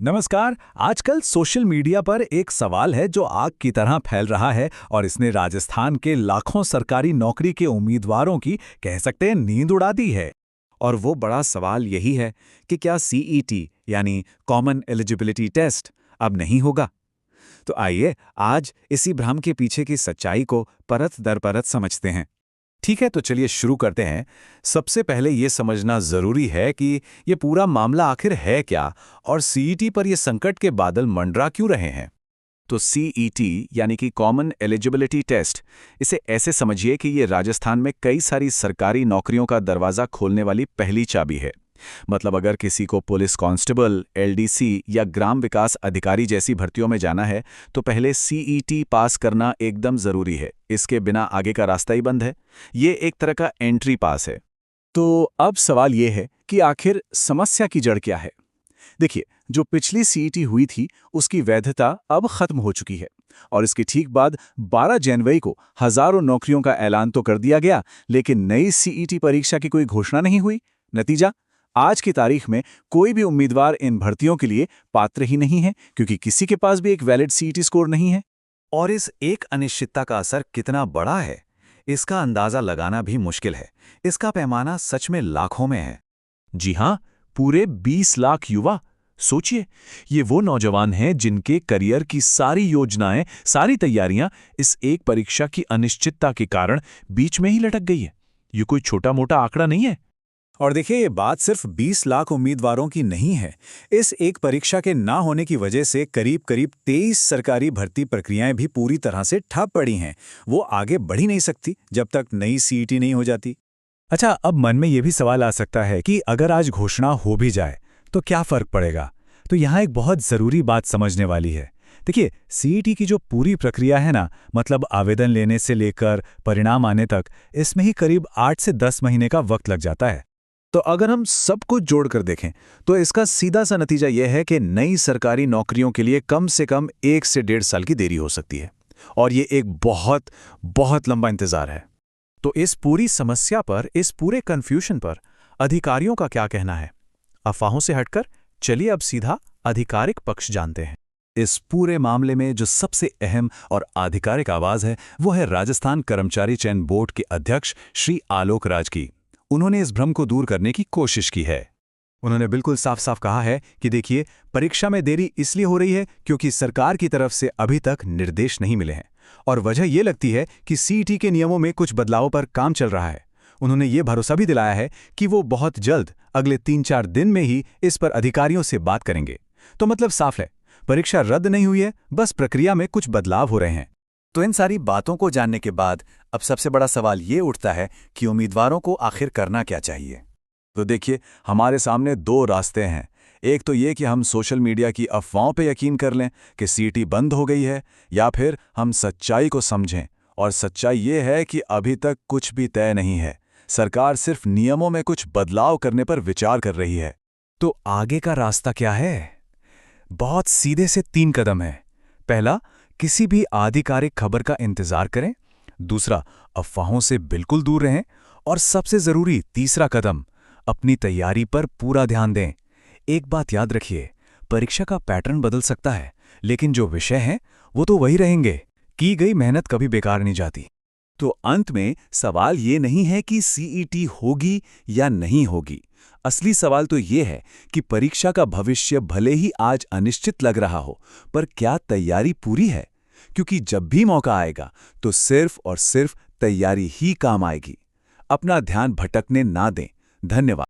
नमस्कार। आजकल social media पर एक सवाल है जो आग की तरह फैल रहा है और इसने राजस्थान के लाखों सरकारी नौकरी के उम्मीदवारों की कह सकते हैं नींद उड़ा दी है। और वो बड़ा सवाल यही है कि क्या सीईटी यानी कॉमन एलिजिबिलिटी टेस्ट अब नहीं होगा। तो आइए आज इसी भ्रम के पीछे की सच्चाई को परत दर परत समझते हैं। ठीक है, तो चलिए शुरू करते हैं। सबसे पहले ये समझना जरूरी है कि ये पूरा मामला आखिर है क्या और सीईटी पर ये संकट के बादल मंडरा क्यों रहे हैं। तो सीईटी यानी कि कॉमन एलिजिबिलिटी टेस्ट, इसे ऐसे समझिए कि ये राजस्थान में कई सारी सरकारी नौकरियों का दरवाज़ा खोलने वाली पहली चाबी है। मतलब अगर किसी को पुलिस कांस्टेबल, एलडीसी या ग्राम विकास अधिकारी जैसी भर्तियों में जाना है तो पहले सीईटी पास करना एकदम ज़रूरी है। इसके बिना आगे का रास्ता ही बंद है। ये एक तरह का एंट्री पास है। तो अब सवाल ये है कि आखिर समस्या की जड़ क्या है। देखिए, जो पिछली सीईटी हुई थी उसकी वैधता अब खत्म हो चुकी है और इसके ठीक बाद 12 जनवरी को हजारों नौकरियों का ऐलान तो कर दिया गया, लेकिन नई सीईटी परीक्षा की कोई घोषणा नहीं हुई। नतीजा, आज की तारीख में कोई भी उम्मीदवार इन भर्तियों के लिए पात्र ही नहीं है, क्योंकि किसी के पास भी एक वैलिड सीईटी स्कोर नहीं है। और इस एक अनिश्चितता का असर कितना बड़ा है, इसका अंदाजा लगाना भी मुश्किल है। इसका पैमाना सच में लाखों में है। जी हां, पूरे 20 लाख युवा। सोचिए, ये वो नौजवान हैं जिनके करियर की सारी योजनाएं, सारी तैयारियां इस एक परीक्षा की अनिश्चितता के कारण बीच में ही लटक गई है। ये कोई छोटा मोटा आंकड़ा नहीं है। और देखिए, ये बात सिर्फ 20 लाख उम्मीदवारों की नहीं है। इस एक परीक्षा के ना होने की वजह से करीब करीब 23 सरकारी भर्ती प्रक्रियाएं भी पूरी तरह से ठप पड़ी हैं। वो आगे बढ़ ही नहीं सकती जब तक नई सीईटी नहीं हो जाती। अच्छा, अब मन में ये भी सवाल आ सकता है कि अगर आज घोषणा हो भी जाए तो क्या फर्क पड़ेगा। तो यहाँ एक बहुत ज़रूरी बात समझने वाली है। देखिए, सीईटी की जो पूरी प्रक्रिया है ना, मतलब आवेदन लेने से लेकर परिणाम आने तक, इसमें ही करीब 8 से 10 महीने का वक्त लग जाता है। तो अगर हम सब कुछ जोड़कर देखें तो इसका सीधा सा नतीजा यह है कि नई सरकारी नौकरियों के लिए कम से कम 1 से 1.5 साल की देरी हो सकती है। और ये एक बहुत बहुत लंबा इंतजार है। तो इस पूरी समस्या पर, इस पूरे कन्फ्यूजन पर अधिकारियों का क्या कहना है? अफवाहों से हटकर चलिए अब सीधा आधिकारिक पक्ष जानते हैं। इस पूरे मामले में जो सबसे अहम और आधिकारिक आवाज है वो है राजस्थान कर्मचारी चयन बोर्ड के अध्यक्ष श्री आलोक राज की। उन्होंने इस भ्रम को दूर करने की कोशिश की है। उन्होंने बिल्कुल साफ साफ कहा है कि देखिए, परीक्षा में देरी इसलिए हो रही है क्योंकि सरकार की तरफ से अभी तक निर्देश नहीं मिले हैं और वजह यह लगती है कि सीईटी के नियमों में कुछ बदलावों पर काम चल रहा है। उन्होंने ये भरोसा भी दिलाया है कि वो बहुत जल्द, अगले 3-4 दिन में ही इस पर अधिकारियों से बात करेंगे। तो मतलब साफ है, परीक्षा रद्द नहीं हुई है, बस प्रक्रिया में कुछ बदलाव हो रहे हैं। तो इन सारी बातों को जानने के बाद अब सबसे बड़ा सवाल ये उठता है कि उम्मीदवारों को आखिर करना क्या चाहिए। तो देखिए, हमारे सामने 2 रास्ते हैं। एक तो ये कि हम सोशल मीडिया की अफवाहों पे यकीन कर लें कि सीईटी बंद हो गई है, या फिर हम सच्चाई को समझें। और सच्चाई ये है कि अभी तक कुछ भी तय नहीं है। सरकार सिर्फ नियमों में कुछ बदलाव करने पर विचार कर रही है। तो आगे का रास्ता क्या है? बहुत सीधे से 3 कदम है। पहला, किसी भी आधिकारिक खबर का इंतजार करें। दूसरा, अफवाहों से बिल्कुल दूर रहें। और सबसे जरूरी तीसरा कदम, अपनी तैयारी पर पूरा ध्यान दें। एक बात याद रखिए, परीक्षा का पैटर्न बदल सकता है, लेकिन जो विषय हैं वो तो वही रहेंगे। की गई मेहनत कभी बेकार नहीं जाती। तो अंत में सवाल ये नहीं है कि सीईटी होगी या नहीं होगी। असली सवाल तो ये है कि परीक्षा का भविष्य भले ही आज अनिश्चित लग रहा हो, पर क्या तैयारी पूरी है? क्योंकि जब भी मौका आएगा तो सिर्फ और सिर्फ तैयारी ही काम आएगी। अपना ध्यान भटकने ना दें। धन्यवाद।